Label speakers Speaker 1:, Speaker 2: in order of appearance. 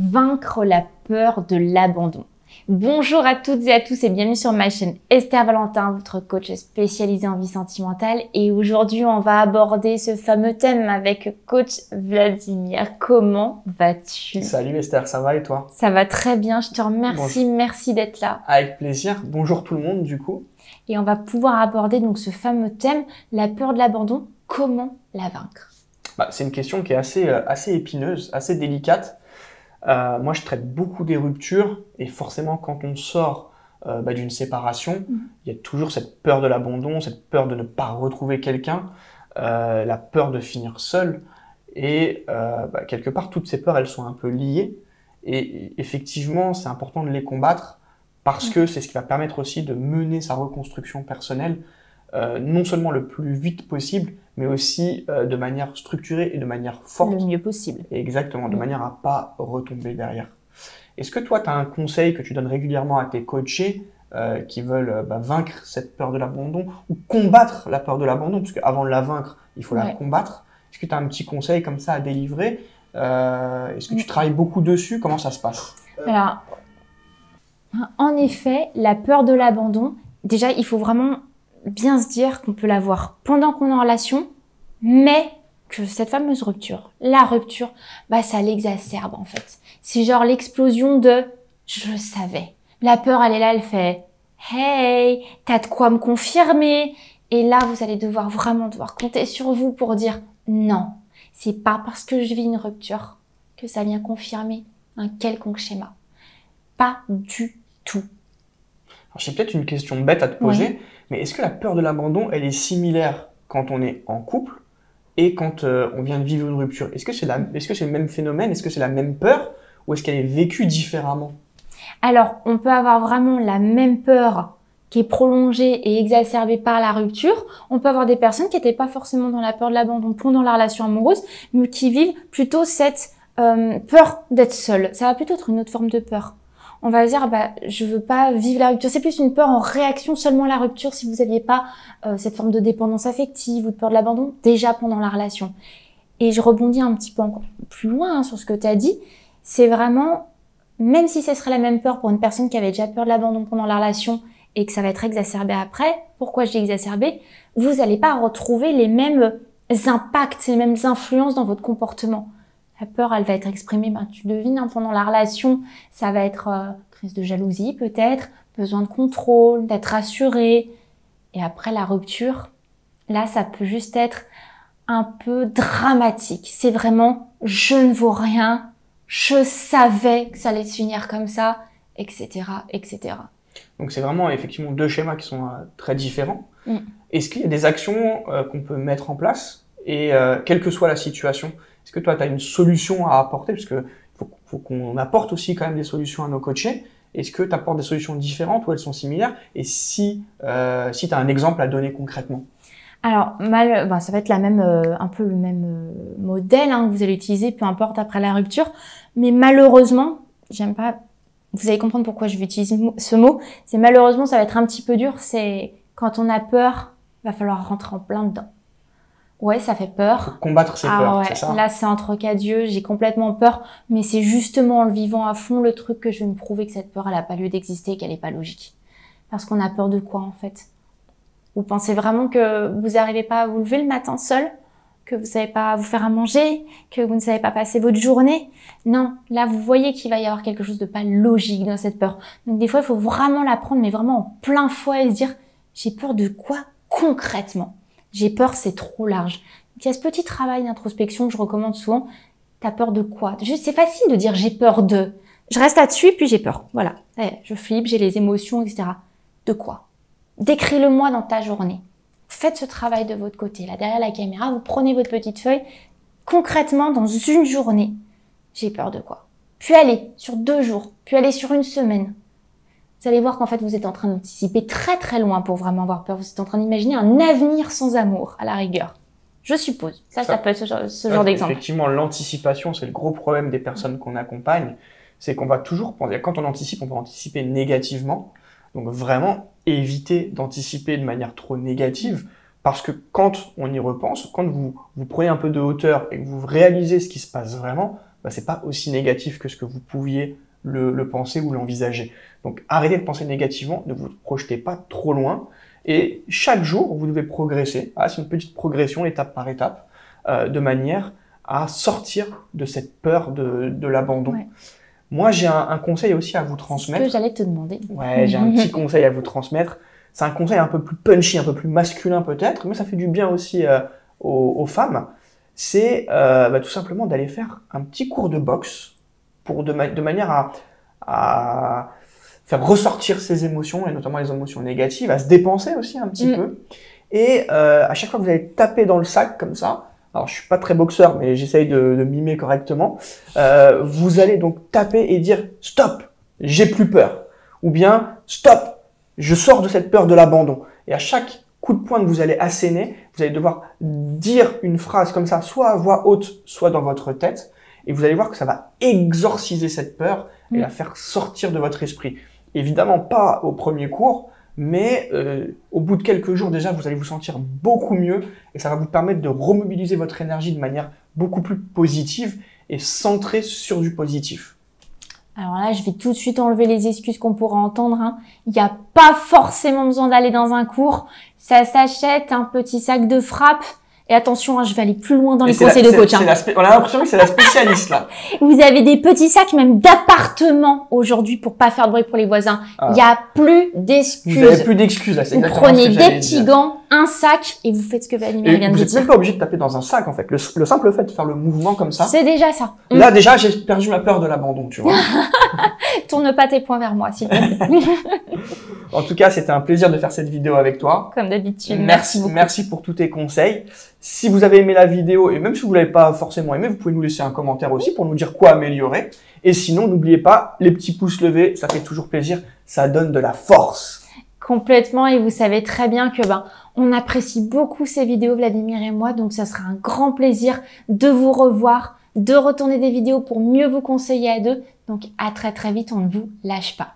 Speaker 1: Vaincre la peur de l'abandon. Bonjour à toutes et à tous et bienvenue sur ma chaîne Esther Valentin, votre coach spécialisé en vie sentimentale. Et aujourd'hui, on va aborder ce fameux thème avec coach Vladimir. Comment vas-tu?
Speaker 2: Salut Esther, ça va et toi?
Speaker 1: Ça va très bien, je te remercie, merci d'être là.
Speaker 2: Avec plaisir. Bonjour tout le monde du coup.
Speaker 1: Et on va pouvoir aborder donc ce fameux thème, la peur de l'abandon. Comment la vaincre?
Speaker 2: C'est une question qui est assez épineuse, assez délicate. Moi, je traite beaucoup des ruptures et forcément, quand on sort d'une séparation, il y a toujours cette peur de l'abandon, cette peur de ne pas retrouver quelqu'un, la peur de finir seul. Et quelque part, toutes ces peurs, elles sont un peu liées. Et effectivement, c'est important de les combattre parce que c'est ce qui va permettre aussi de mener sa reconstruction personnelle non seulement le plus vite possible, mais aussi de manière structurée et de manière forte.
Speaker 1: Le mieux possible.
Speaker 2: Exactement, de manière à pas retomber derrière. Est-ce que toi, tu as un conseil que tu donnes régulièrement à tes coachés qui veulent vaincre cette peur de l'abandon ou combattre la peur de l'abandon? Parce qu'avant de la vaincre, il faut la combattre. Est-ce que tu as un petit conseil comme ça à délivrer? Est-ce que tu travailles beaucoup dessus? Comment ça se passe?
Speaker 1: Alors, en effet, la peur de l'abandon, déjà, il faut vraiment bien se dire qu'on peut l'avoir pendant qu'on est en relation, mais que cette fameuse rupture, la rupture, ça l'exacerbe en fait. C'est genre l'explosion de « je savais ». La peur, elle est là, elle fait « hey, t'as de quoi me confirmer ?» Et là, vous allez vraiment devoir compter sur vous pour dire « non, c'est pas parce que je vis une rupture que ça vient confirmer un quelconque schéma. » Pas du tout.
Speaker 2: Alors, j'ai peut-être une question bête à te poser, mais est-ce que la peur de l'abandon, elle est similaire quand on est en couple et quand on vient de vivre une rupture? Est-ce que c'est le même phénomène? Est-ce que c'est la même peur ou est-ce qu'elle est vécue différemment?
Speaker 1: Alors, on peut avoir vraiment la même peur qui est prolongée et exacerbée par la rupture. On peut avoir des personnes qui n'étaient pas forcément dans la peur de l'abandon pendant la relation amoureuse, mais qui vivent plutôt cette peur d'être seule. Ça va plutôt être une autre forme de peur. On va dire, je veux pas vivre la rupture. C'est plus une peur en réaction seulement à la rupture si vous n'aviez pas cette forme de dépendance affective ou de peur de l'abandon déjà pendant la relation. Et je rebondis un petit peu encore plus loin sur ce que tu as dit. C'est vraiment, même si ce serait la même peur pour une personne qui avait déjà peur de l'abandon pendant la relation et que ça va être exacerbé après, pourquoi je dis exacerbé? Vous n'allez pas retrouver les mêmes impacts, les mêmes influences dans votre comportement. La peur, elle va être exprimée, tu devines, pendant la relation, ça va être crise de jalousie peut-être, besoin de contrôle, d'être rassuré. Et après la rupture, là, ça peut juste être un peu dramatique. C'est vraiment « je ne vaux rien »,« je savais que ça allait se finir comme ça », etc., etc.
Speaker 2: Donc c'est vraiment effectivement deux schémas qui sont très différents. Est-ce qu'il y a des actions qu'on peut mettre en place et quelle que soit la situation? Est-ce que toi, tu as une solution à apporter? Parce qu'il faut qu'on apporte aussi quand même des solutions à nos coachés. Est-ce que tu apportes des solutions différentes ou elles sont similaires? Et si tu as un exemple à donner concrètement?
Speaker 1: Alors, ça va être un peu le même modèle que vous allez utiliser, peu importe après la rupture. Mais malheureusement, j'aime pas... Vous allez comprendre pourquoi je vais utiliser ce mot. C'est malheureusement, ça va être un petit peu dur. C'est quand on a peur, il va falloir rentrer en plein dedans. Ouais, ça fait peur.
Speaker 2: Faut combattre ses peurs, c'est ça?
Speaker 1: Là, c'est entre cas d'yeux, j'ai complètement peur, mais c'est justement en le vivant à fond le truc que je vais me prouver que cette peur, elle n'a pas lieu d'exister et qu'elle n'est pas logique. Parce qu'on a peur de quoi, en fait? Vous pensez vraiment que vous n'arrivez pas à vous lever le matin seul? Que vous ne savez pas vous faire à manger? Que vous ne savez pas passer votre journée? Non, là, vous voyez qu'il va y avoir quelque chose de pas logique dans cette peur. Donc, des fois, il faut vraiment la prendre, mais vraiment en plein fouet et se dire, j'ai peur de quoi concrètement? J'ai peur, c'est trop large. Donc, il y a ce petit travail d'introspection que je recommande souvent. T'as peur de quoi? C'est facile de dire j'ai peur de. Je reste là-dessus, puis j'ai peur. Voilà. Je flippe, j'ai les émotions, etc. De quoi? Décris-le-moi dans ta journée. Faites ce travail de votre côté. Là, derrière la caméra, vous prenez votre petite feuille. Concrètement, dans une journée, j'ai peur de quoi? Puis allez sur 2 jours, puis allez sur une semaine. Vous allez voir qu'en fait, vous êtes en train d'anticiper très très loin pour vraiment avoir peur. Vous êtes en train d'imaginer un avenir sans amour, à la rigueur. Je suppose. Ça peut être ce genre d'exemple.
Speaker 2: Effectivement, l'anticipation, c'est le gros problème des personnes qu'on accompagne. C'est qu'on va toujours penser, quand on anticipe, on peut anticiper négativement. Donc vraiment, éviter d'anticiper de manière trop négative. Parce que quand on y repense, quand vous prenez un peu de hauteur et que vous réalisez ce qui se passe vraiment, bah, c'est pas aussi négatif que ce que vous pouviez le penser ou l'envisager. Donc arrêtez de penser négativement, ne vous projetez pas trop loin. Et chaque jour, vous devez progresser. Ah, c'est une petite progression, étape par étape, de manière à sortir de cette peur de l'abandon.
Speaker 1: Ouais.
Speaker 2: Moi, j'ai un conseil aussi à vous transmettre.
Speaker 1: C'est ce que j'allais te demander.
Speaker 2: Ouais, j'ai un petit conseil à vous transmettre. C'est un conseil un peu plus punchy, un peu plus masculin peut-être, mais ça fait du bien aussi aux femmes. C'est bah, tout simplement d'aller faire un petit cours de boxe pour de manière à faire ressortir ses émotions, et notamment les émotions négatives, à se dépenser aussi un petit peu. Et à chaque fois que vous allez taper dans le sac comme ça, alors je suis pas très boxeur, mais j'essaye de mimer correctement, vous allez donc taper et dire « Stop, j'ai plus peur » ou bien « Stop, je sors de cette peur de l'abandon ». Et à chaque coup de poing que vous allez asséner, vous allez devoir dire une phrase comme ça, soit à voix haute, soit dans votre tête, et vous allez voir que ça va exorciser cette peur et la faire sortir de votre esprit. Évidemment pas au premier cours, mais au bout de quelques jours déjà, vous allez vous sentir beaucoup mieux et ça va vous permettre de remobiliser votre énergie de manière beaucoup plus positive et centrée sur du positif.
Speaker 1: Alors là, je vais tout de suite enlever les excuses qu'on pourra entendre. Hein. Il n'y a pas forcément besoin d'aller dans un cours. Ça s'achète, un petit sac de frappe. Et attention, hein, je vais aller plus loin dans les conseils de coach. Hein.
Speaker 2: On a l'impression que c'est la spécialiste là.
Speaker 1: Vous avez des petits sacs même d'appartement aujourd'hui pour pas faire de bruit pour les voisins. Il n'y a plus d'excuses.
Speaker 2: Vous n'avez plus d'excuses là.
Speaker 1: Vous prenez des petits gants, un sac et vous faites ce que Valimir vient de
Speaker 2: vous
Speaker 1: dire.
Speaker 2: n'êtes même pas obligé de taper dans un sac en fait. Le simple fait de faire le mouvement comme ça.
Speaker 1: C'est déjà ça.
Speaker 2: Là déjà, j'ai perdu ma peur de l'abandon, tu vois.
Speaker 1: Tourne pas tes poings vers moi, s'il te plaît.
Speaker 2: En tout cas, c'était un plaisir de faire cette vidéo avec toi.
Speaker 1: Comme d'habitude.
Speaker 2: Merci pour tous tes conseils. Si vous avez aimé la vidéo, et même si vous l'avez pas forcément aimé, vous pouvez nous laisser un commentaire aussi pour nous dire quoi améliorer. Et sinon, n'oubliez pas, les petits pouces levés, ça fait toujours plaisir, ça donne de la force.
Speaker 1: Complètement, et vous savez très bien que on apprécie beaucoup ces vidéos, Vladimir et moi, donc ça sera un grand plaisir de vous revoir, de retourner des vidéos pour mieux vous conseiller à deux. Donc à très très vite, on ne vous lâche pas.